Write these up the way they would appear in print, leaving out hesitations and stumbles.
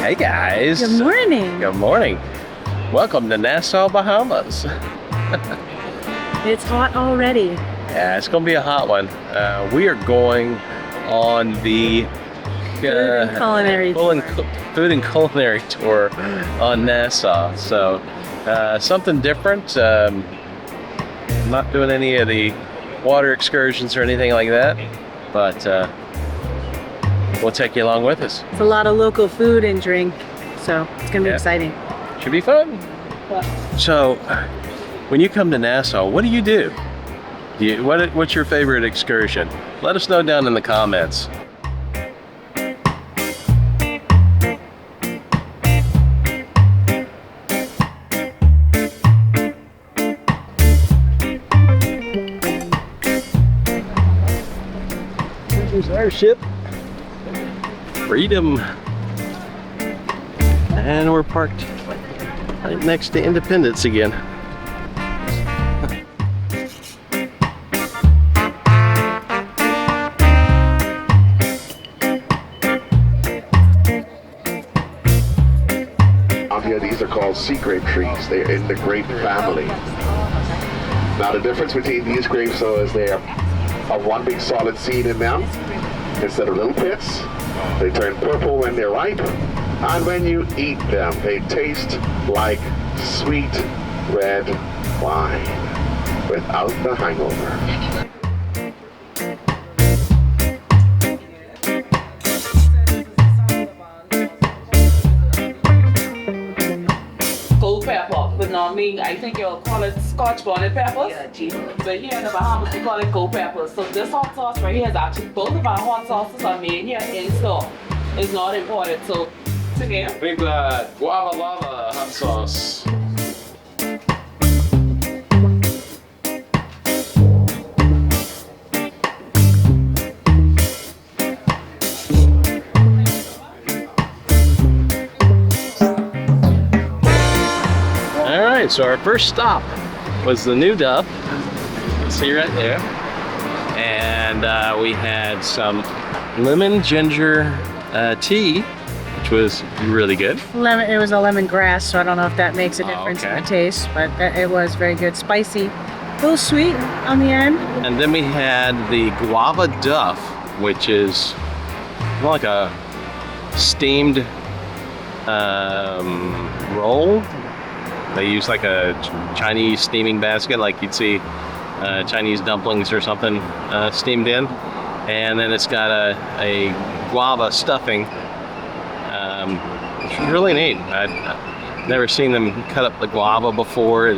Hey guys. Good morning. Good morning. Welcome to Nassau, Bahamas. It's hot already. Yeah, it's gonna be a hot one. We are going on the food and culinary tour on Nassau. So something different. I'm not doing any of the water excursions or anything like that, but we'll take you along with us. It's a lot of local food and drink, so it's gonna be exciting. Should be fun. So, when you come to Nassau, what do you do? What's your favorite excursion? Let us know down in the comments. Here's our ship. Freedom. And we're parked right next to Independence again. Out here, these are called sea grape trees. They're in the grape family. Now the difference between these grapes is they have one big solid seed in them instead of little pits. They turn purple when they're ripe, and when you eat them, they taste like sweet red wine without the hangover. Cold pepper, but normally I think you'll call it Scotch bonnet peppers. But here in the Bahamas we call it cold peppers. So this hot sauce right here is actually, both of our hot sauces are made here in store. It's not imported. So again, We've got Guava Hot Sauce. Alright, so our first stop was the New Duff. See right there. And we had some lemon ginger tea, which was really good. It was a lemongrass, so I don't know if that makes a difference in the taste, but it was very good. Spicy, a little sweet on the end. And then we had the Guava Duff, which is more like a steamed roll. They use like a Chinese steaming basket, like you'd see Chinese dumplings or something steamed in. And then it's got a guava stuffing, which is really neat. I'd never seen them cut up the guava before.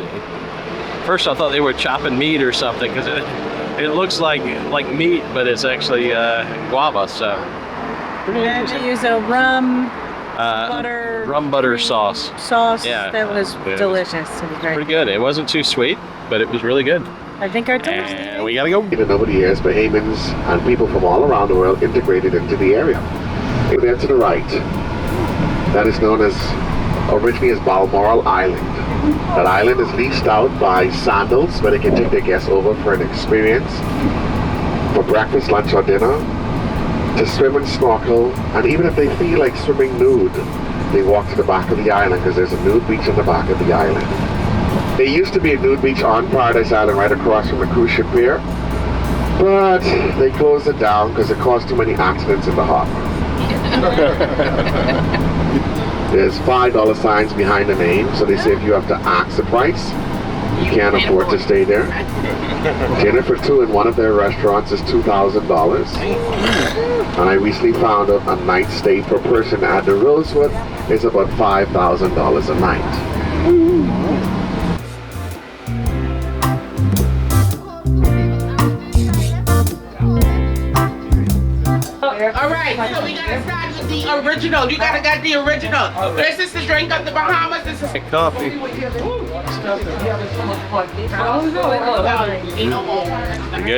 First I thought they were chopping meat or something, because it looks like meat, but it's actually guava. So pretty And they use a rum butter sauce. Yeah, that was delicious. It was very pretty good. It wasn't too sweet, but it was really good. I think our toast. And we gotta go. Even over the years, Bahamians and people from all around the world integrated into the area. There to the right, that is known as, originally as Balmoral Island. That island is leased out by Sandals, where they can take their guests over for an experience, for breakfast, lunch, or dinner, to swim and snorkel, and even if they feel like swimming nude, they walk to the back of the island, because there's a nude beach on the back of the island. There used to be a nude beach on Paradise Island right across from the cruise ship pier, but they closed it down because it caused too many accidents in the harbor. There's $5 signs behind the name, so they say if you have to ask the price, you can't afford to stay there. Dinner for two in one of their restaurants is $2,000. And I recently found a night stay per person at the Rosewood is about $5,000 a night. All right, so we gotta start with the original. You gotta get the original. This is the drink of the Bahamas. This is Coffee. Good.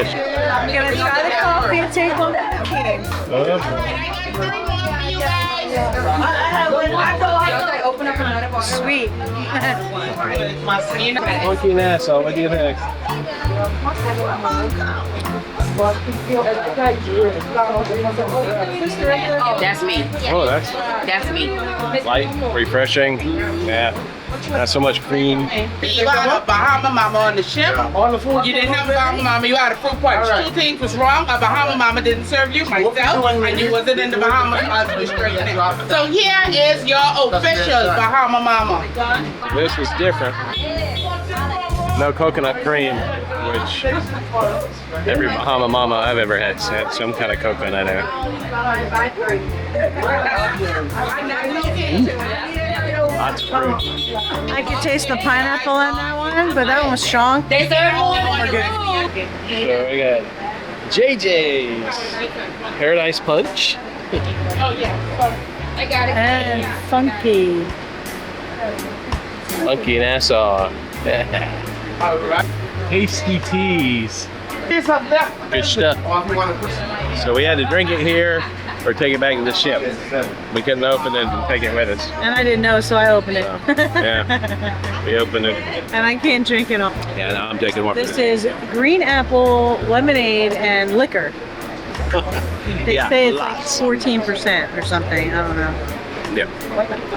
I'm gonna try the coffee and take one back. Sweet. Funky Nassau, what do you think? That's me. Oh, That's me. light, refreshing. Yeah. Not so much cream. You had a Bahama Mama on the ship. You didn't have a Bahama Mama, you had a fruit punch. Two things was wrong. A Bahama Mama didn't serve you, myself, and you wasn't in the Bahamas. So here is your official Bahama Mama. This was different. No coconut cream, which every Bahama Mama I've ever had some kind of coconut in it. Lots of fruit. I could taste the pineapple in that one, but that one was strong. They serve more. So we got JJ's Paradise Punch. Oh yeah. I got it. And funky. Funky Nassau. Tasty teas. Good stuff. So we had to drink it here or take it back to the ship. We couldn't open it and take it with us. And I didn't know, so I opened it. Yeah, we opened it. And I can't drink it all. Yeah, now I'm taking one. This is green apple, lemonade, and liquor. They say it's like 14% or something. I don't know. Yeah.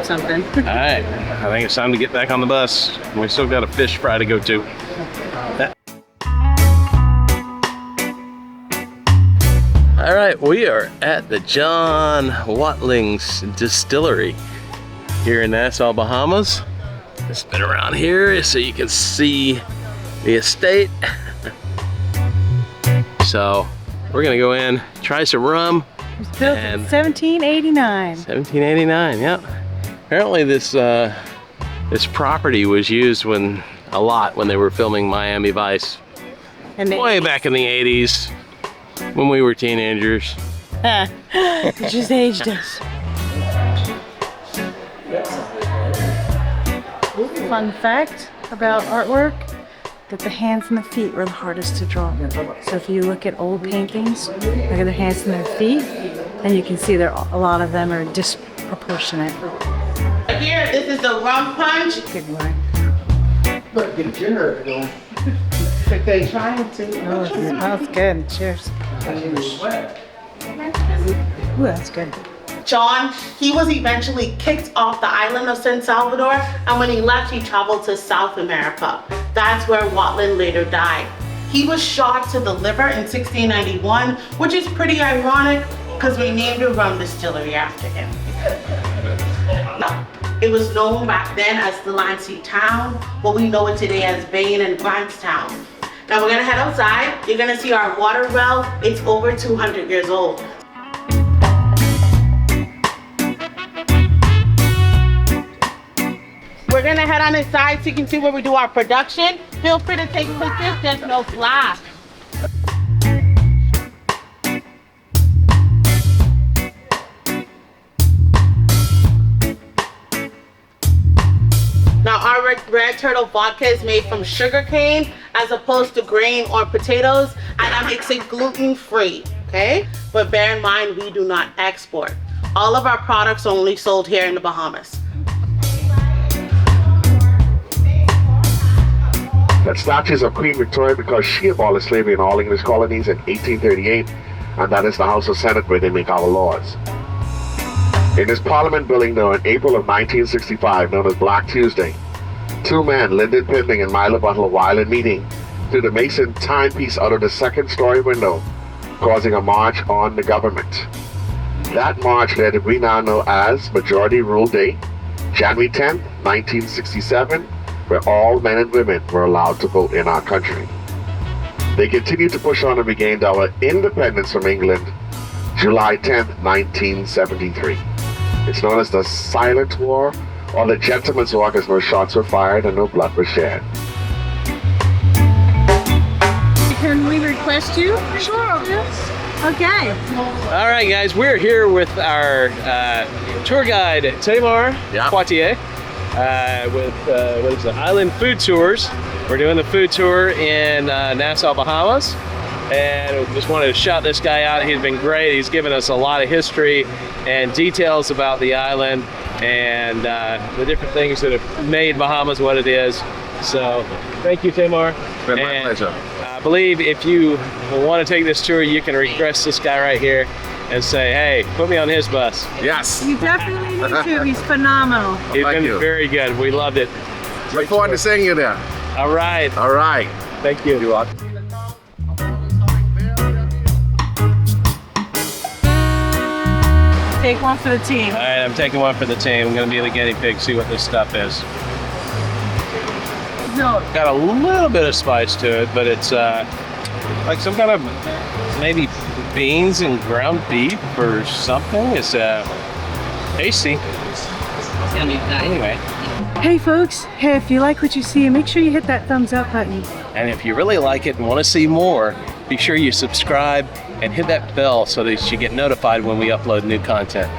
Something. All right. I think it's time to get back on the bus. We still got a fish fry to go to. All right, we are at the John Watling's Distillery here in Nassau, Bahamas. It's been around here so you can see the estate. So we're gonna go in, try some rum. It was built in 1789. 1789, yeah. Apparently this this property was used when they were filming Miami Vice. And Way back in the 80s when we were teenagers. It just aged us. Fun fact about artwork, that the hands and the feet were the hardest to draw. So if you look at old paintings, look at their hands and their feet, and you can see a lot of them are disproportionate. Here, this is the rum punch. Good one. But get your going. They trying to. Oh, it smells good. Cheers. Ooh, that's good. John, he was eventually kicked off the island of San Salvador, and when he left, he traveled to South America. That's where Watling later died. He was shot to the liver in 1691, which is pretty ironic because we named a rum distillery after him. Now, it was known back then as the Delancey Town, but we know it today as Bain and Grantstown. Now we're gonna head outside. You're gonna see our water well. It's over 200 years old. We're gonna head on inside so you can see where we do our production. Feel free to take pictures, there's no flash. Now our red turtle vodka is made from sugar cane as opposed to grain or potatoes, and that makes it gluten-free, okay? But bear in mind, we do not export. All of our products are only sold here in the Bahamas. That statues of Queen Victoria because she abolished slavery in all English colonies in 1838, and that is the House of Senate where they make our laws. In this Parliament building though, in April of 1965, known as Black Tuesday, two men, Lyndon Pindling and Milo Butler, while in meeting, threw the Mason timepiece out of the second-story window, causing a march on the government. That march led to what we now know as Majority Rule Day, January 10th, 1967, where all men and women were allowed to vote in our country. They continued to push on and regained our independence from England, July 10th, 1973. It's known as the Silent War, or the Gentleman's War, because no shots were fired and no blood was shed. Can we request you? Sure. Yes. Okay. All right, guys, we're here with our tour guide, Tamar Poitier, with what is it, Island Food Tours. We're doing the food tour in Nassau, Bahamas. And we just wanted to shout this guy out. He's been great. He's given us a lot of history and details about the island and the different things that have made Bahamas what it is. So thank you, Tamar. It's been my pleasure. I believe if you want to take this tour, you can request this guy right here and say, hey, put me on his bus. Yes. You definitely need to. He's phenomenal. He's thank been you. very good. We loved it. Look forward to seeing you there. All right. All right. Thank you. You are. Take one for the team. All right, I'm taking one for the team. I'm going to be the guinea pig, see what this stuff is. Got a little bit of spice to it, but it's like some kind of maybe beans and ground beef or something. It's tasty. Anyway. Hey folks, hey, if you like what you see, make sure you hit that thumbs up button. And if you really like it and want to see more, be sure you subscribe and hit that bell so that you get notified when we upload new content.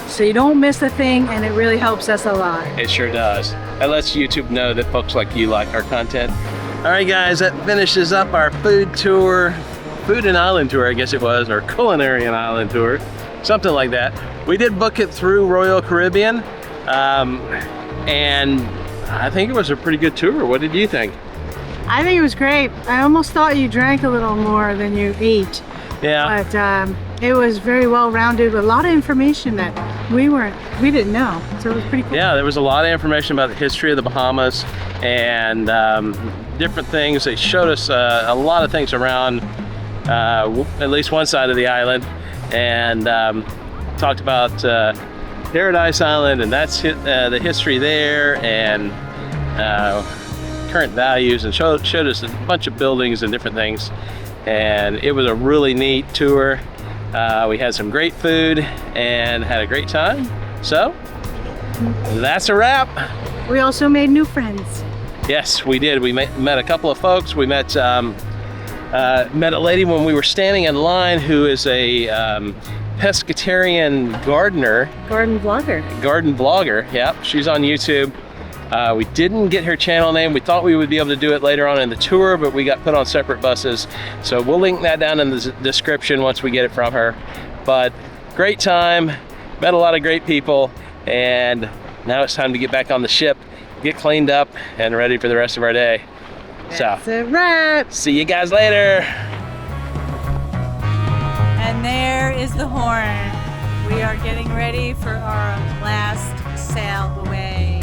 So you don't miss a thing, and it really helps us a lot. It sure does. It lets YouTube know that folks like you like our content. All right, guys, that finishes up our food tour, food and island tour, I guess it was, or culinary and island tour, something like that. We did book it through Royal Caribbean, and I think it was a pretty good tour. What did you think? I think it was great. I almost thought you drank a little more than you ate. Yeah. But it was very well rounded with a lot of information that we didn't know. So it was pretty cool. Yeah, there was a lot of information about the history of the Bahamas and different things. They showed us a lot of things around at least one side of the island, and talked about Paradise Island, and that's the history there, and current values, and showed us a bunch of buildings and different things. And it was a really neat tour. We had some great food and had a great time. So that's a wrap. We also made new friends. Yes, we did. We met a couple of folks. We met a lady when we were standing in line who is a pescatarian garden vlogger. Yep, she's on YouTube. We didn't get her channel name. We thought we would be able to do it later on in the tour, but we got put on separate buses. So we'll link that down in the description once we get it from her. But great time, met a lot of great people, and now it's time to get back on the ship, get cleaned up, and ready for the rest of our day. That's a wrap. See you guys later. And there is the horn. We are getting ready for our last sail away.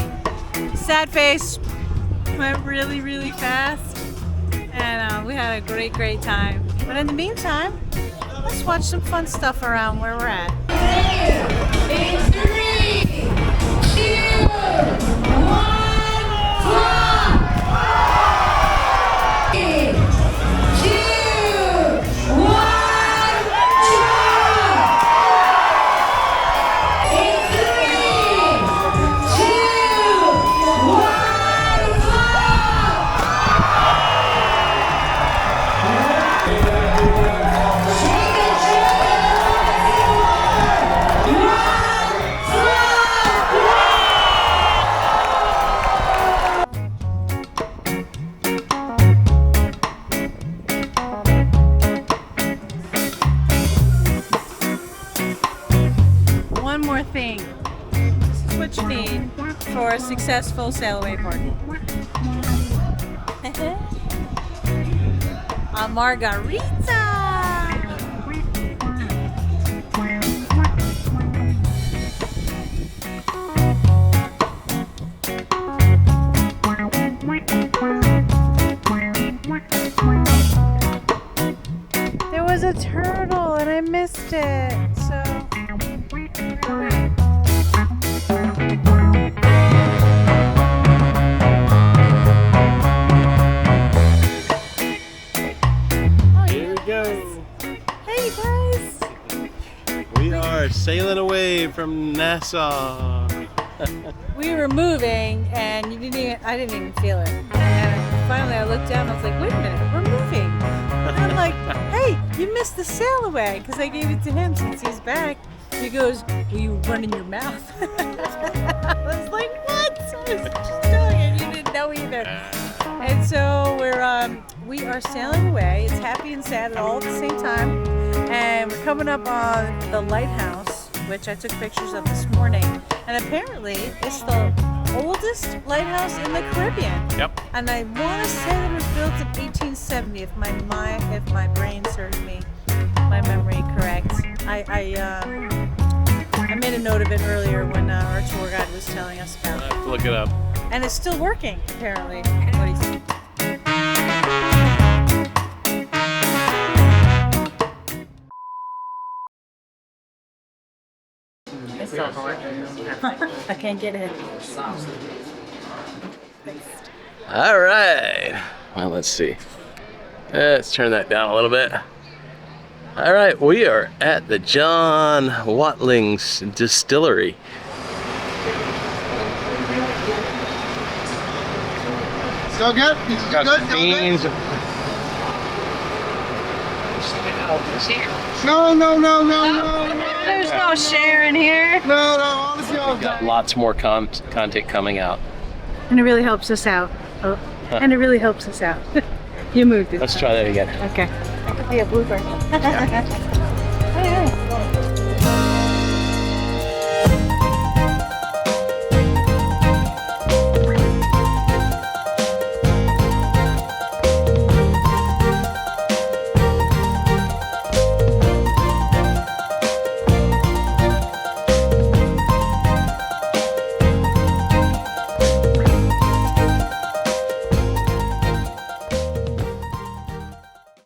Sad face, went really, really fast, and we had a great time. But in the meantime, let's watch some fun stuff around where we're at. 3, 2, 1, flop! 3, 2, 1, jump! 3, 2, 1, flop! One more thing. This is what you need for a successful sail away party. A margarita! There was a turtle and I missed it, so... Here we go. Hey guys! We are sailing away from Nassau. We were moving and I didn't even feel it. And finally I looked down and I was like, wait a minute, we're moving. And I'm like, hey, you missed the sail away because I gave it to him since he's back. He goes, will you run in your mouth? I was like, what? I was just telling you, you didn't know either. And so we are sailing away. It's happy and sad all at the same time. And we're coming up on the lighthouse, which I took pictures of this morning. And apparently it's the oldest lighthouse in the Caribbean. Yep. And I want to say that it was built in 1870, if my brain serves me, my memory correct. I made a note of it earlier when our tour guide was telling us about I it. have to look it up. And it's still working, apparently. What do you think? I can't get it. All right. Well, let's see. Let's turn that down a little bit. All right, we are at the John Watling's Distillery. Still good? Got Good? some beans. No. There's no share in here. No, all is yours. Got lots more content coming out. And it really helps us out. Oh, and it really helps us out. You moved it. Let's try that again. Okay. That could be a blooper.